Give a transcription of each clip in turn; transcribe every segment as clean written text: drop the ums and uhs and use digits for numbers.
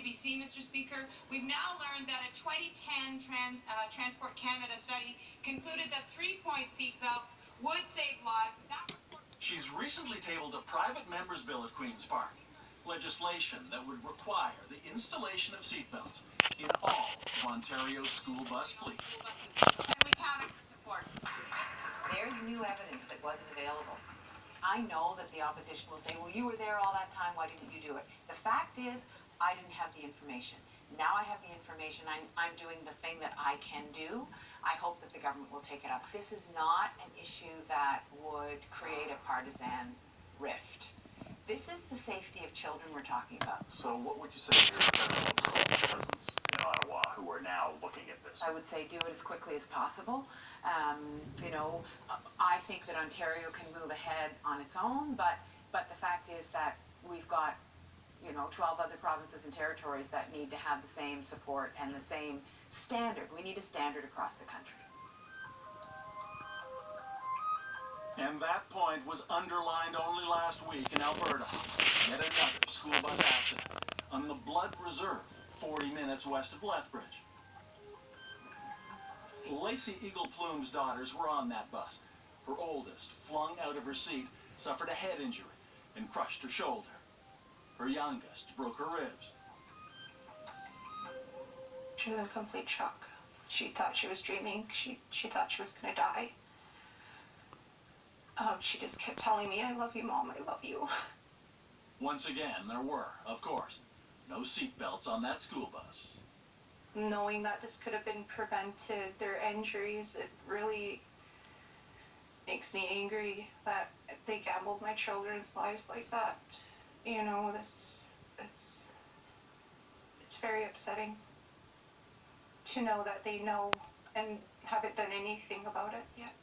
CBC, Mr. Speaker. We've now learned that a 2010 Transport Canada study concluded that 3-point seatbelts would save lives. She's recently tabled a private member's bill at Queen's Park, legislation that would require the installation of seatbelts in all of Ontario's school bus fleet. And we counter support. There's new evidence that wasn't available. I know that the opposition will say, well, you were there all that time, why didn't you do it? The fact is, I didn't have the information. Now I have the information, I'm doing the thing that I can do. I hope that the government will take it up. This is not an issue that would create a partisan rift. This is the safety of children we're talking about. So what would you say to your federal presence in Ottawa who are now looking at this? I would say do it as quickly as possible. I think that Ontario can move ahead on its own, but the fact is that we've got 12 other provinces and territories that need to have the same support and the same standard. We need a standard across the country. And that point was underlined only last week in Alberta. Yet another school bus accident on the Blood Reserve, 40 minutes west of Lethbridge. Lacey Eagle Plume's daughters were on that bus. Her oldest, flung out of her seat, suffered a head injury and crushed her shoulder. Her youngest broke her ribs. She was in complete shock. She thought she was dreaming. She thought she was going to die. She just kept telling me, I love you, Mom, I love you. Once again, there were, of course, no seatbelts on that school bus. Knowing that this could have been prevented, their injuries, it really makes me angry that they gambled my children's lives like that. It's very upsetting to know that they know and haven't done anything about it yet.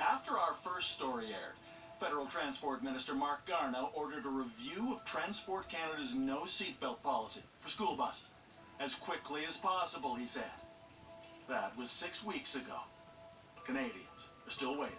After our first story aired, Federal Transport Minister Mark Garneau ordered a review of Transport Canada's no seatbelt policy for school buses. As quickly as possible, he said. That was 6 weeks ago. Canadians are still waiting.